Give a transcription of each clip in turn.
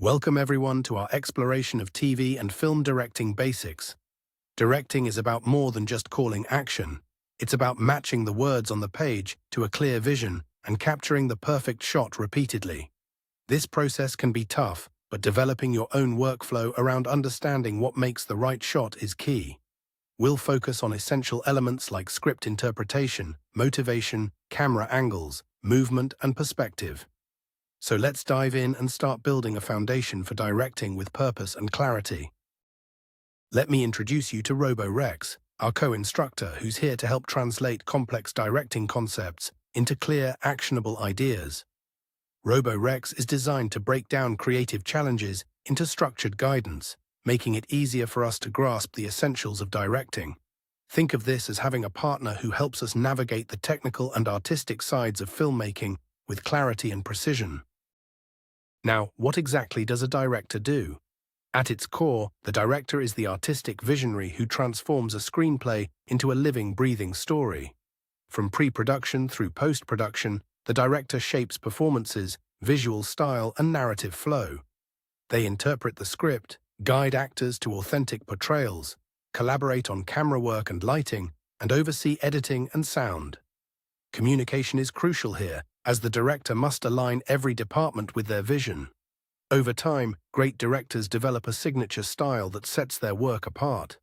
Welcome everyone to our exploration of TV and film directing basics. Directing is about more than just calling action. It's about matching the words on the page to a clear vision and capturing the perfect shot repeatedly. This process can be tough, but developing your own workflow around understanding what makes the right shot is key. We'll focus on essential elements like script interpretation, motivation, camera angles, movement, and perspective. So let's dive in and start building a foundation for directing with purpose and clarity. Let me introduce you to RoboRex, our co-instructor who's here to help translate complex directing concepts into clear, actionable ideas. RoboRex is designed to break down creative challenges into structured guidance, making it easier for us to grasp the essentials of directing. Think of this as having a partner who helps us navigate the technical and artistic sides of filmmaking with clarity and precision. Now, what exactly does a director do? At its core, the director is the artistic visionary who transforms a screenplay into a living, breathing story. From pre-production through post-production, the director shapes performances, visual style, and narrative flow. They interpret the script, guide actors to authentic portrayals, collaborate on camera work and lighting, and oversee editing and sound. Communication is crucial here, as the director must align every department with their vision. Over time, great directors develop a signature style that sets their work apart.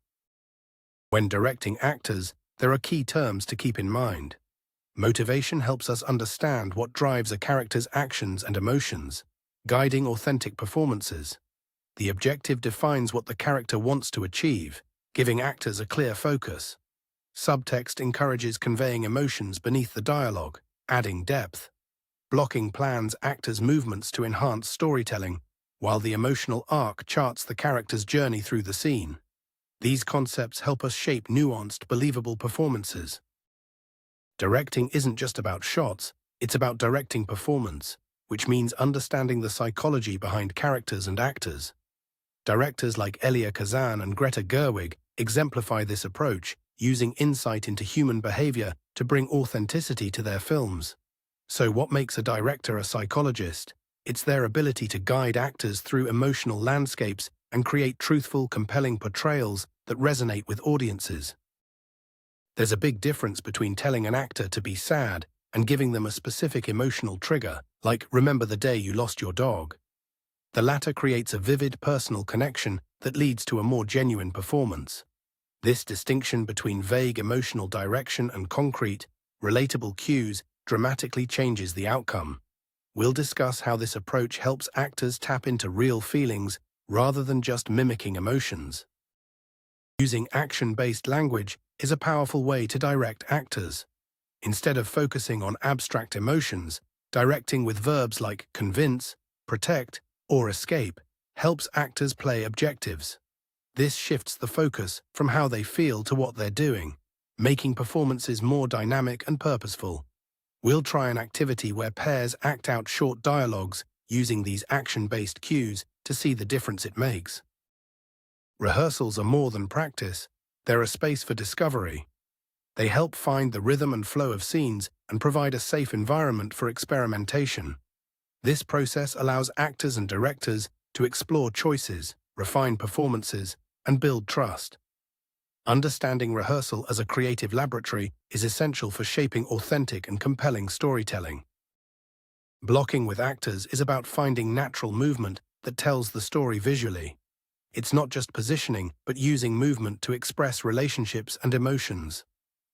When directing actors, there are key terms to keep in mind. Motivation helps us understand what drives a character's actions and emotions, guiding authentic performances. The objective defines what the character wants to achieve, giving actors a clear focus. Subtext encourages conveying emotions beneath the dialogue, adding depth. Blocking plans actors' movements to enhance storytelling, while the emotional arc charts the character's journey through the scene. These concepts help us shape nuanced, believable performances. Directing isn't just about shots, it's about directing performance, which means understanding the psychology behind characters and actors. Directors like Elia Kazan and Greta Gerwig exemplify this approach, using insight into human behavior to bring authenticity to their films. So what makes a director a psychologist? It's their ability to guide actors through emotional landscapes and create truthful, compelling portrayals that resonate with audiences. There's a big difference between telling an actor to be sad and giving them a specific emotional trigger, like "remember the day you lost your dog." The latter creates a vivid, personal connection that leads to a more genuine performance. This distinction between vague emotional direction and concrete, relatable cues dramatically changes the outcome. We'll discuss how this approach helps actors tap into real feelings rather than just mimicking emotions. Using action-based language is a powerful way to direct actors. Instead of focusing on abstract emotions, directing with verbs like convince, protect, or escape helps actors play objectives. This shifts the focus from how they feel to what they're doing, making performances more dynamic and purposeful. We'll try an activity where pairs act out short dialogues using these action-based cues to see the difference it makes. Rehearsals are more than practice, they're a space for discovery. They help find the rhythm and flow of scenes and provide a safe environment for experimentation. This process allows actors and directors to explore choices, refine performances, and build trust. Understanding rehearsal as a creative laboratory is essential for shaping authentic and compelling storytelling. Blocking with actors is about finding natural movement that tells the story visually. It's not just positioning, but using movement to express relationships and emotions.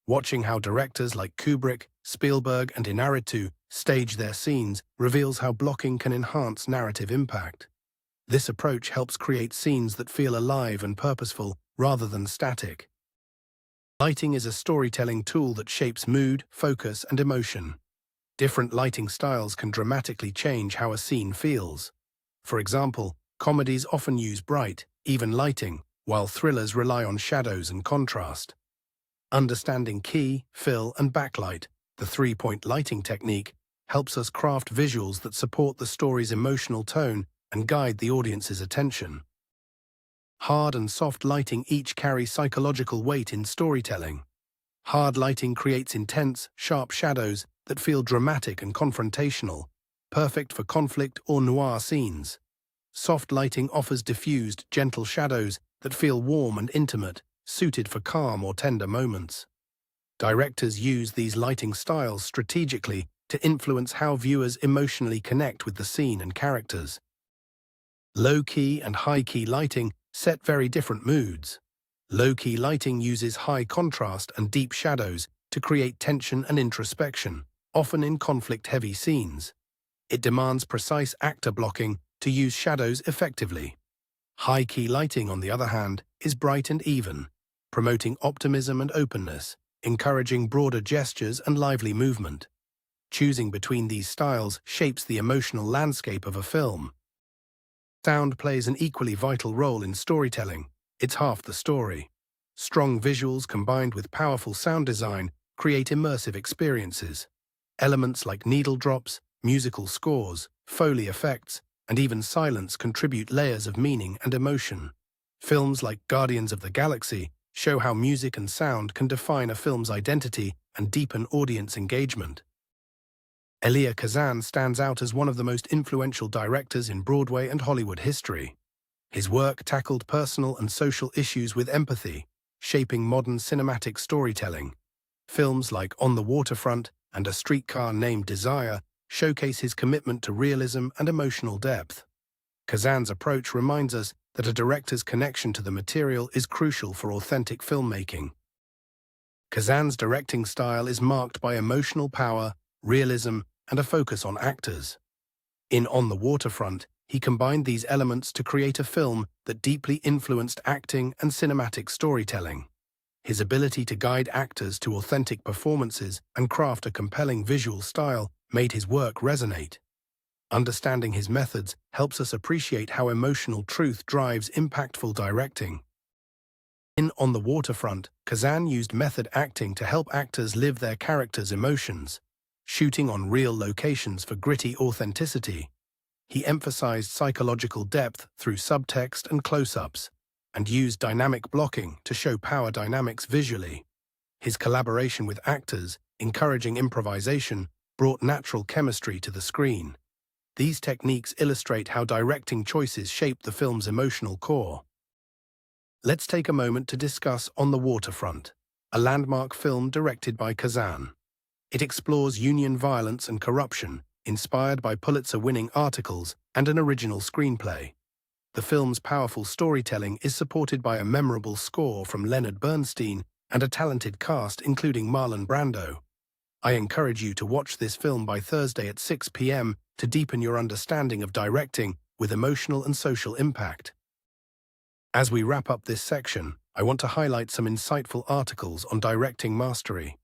Watching how directors like Kubrick, Spielberg, and Inarritu stage their scenes reveals how blocking can enhance narrative impact. This approach helps create scenes that feel alive and purposeful rather than static. Lighting is a storytelling tool that shapes mood, focus, and emotion. Different lighting styles can dramatically change how a scene feels. For example, comedies often use bright, even lighting, while thrillers rely on shadows and contrast. Understanding key, fill, and backlight, the three-point lighting technique, helps us craft visuals that support the story's emotional tone and guide the audience's attention. Hard and soft lighting each carry psychological weight in storytelling. Hard lighting creates intense, sharp shadows that feel dramatic and confrontational, perfect for conflict or noir scenes. Soft lighting offers diffused, gentle shadows that feel warm and intimate, suited for calm or tender moments. Directors use these lighting styles strategically to influence how viewers emotionally connect with the scene and characters. Low-key and high-key lighting set very different moods. Low-key lighting uses high contrast and deep shadows to create tension and introspection, often in conflict-heavy scenes. It demands precise actor blocking to use shadows effectively. High-key lighting, on the other hand, is bright and even, promoting optimism and openness, encouraging broader gestures and lively movement. Choosing between these styles shapes the emotional landscape of a film. Sound plays an equally vital role in storytelling. It's half the story. Strong visuals combined with powerful sound design create immersive experiences. Elements like needle drops, musical scores, Foley effects, and even silence contribute layers of meaning and emotion. Films like Guardians of the Galaxy show how music and sound can define a film's identity and deepen audience engagement. Elia Kazan stands out as one of the most influential directors in Broadway and Hollywood history. His work tackled personal and social issues with empathy, shaping modern cinematic storytelling. Films like On the Waterfront and A Streetcar Named Desire showcase his commitment to realism and emotional depth. Kazan's approach reminds us that a director's connection to the material is crucial for authentic filmmaking. Kazan's directing style is marked by emotional power, realism, and a focus on actors. In On the Waterfront, he combined these elements to create a film that deeply influenced acting and cinematic storytelling. His ability to guide actors to authentic performances and craft a compelling visual style made his work resonate. Understanding his methods helps us appreciate how emotional truth drives impactful directing. In On the Waterfront, Kazan used method acting to help actors live their characters' emotions, shooting on real locations for gritty authenticity. He emphasized psychological depth through subtext and close-ups, and used dynamic blocking to show power dynamics visually. His collaboration with actors, encouraging improvisation, brought natural chemistry to the screen. These techniques illustrate how directing choices shape the film's emotional core. Let's take a moment to discuss On the Waterfront, a landmark film directed by Kazan. It explores union violence and corruption, inspired by Pulitzer-winning articles and an original screenplay. The film's powerful storytelling is supported by a memorable score from Leonard Bernstein and a talented cast including Marlon Brando. I encourage you to watch this film by Thursday at 6 p.m. to deepen your understanding of directing with emotional and social impact. As we wrap up this section, I want to highlight some insightful articles on directing mastery.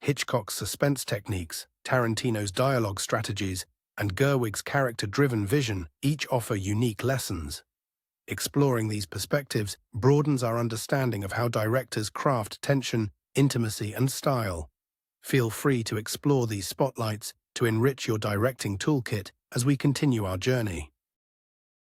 Hitchcock's suspense techniques, Tarantino's dialogue strategies, and Gerwig's character-driven vision each offer unique lessons. Exploring these perspectives broadens our understanding of how directors craft tension, intimacy, and style. Feel free to explore these spotlights to enrich your directing toolkit as we continue our journey.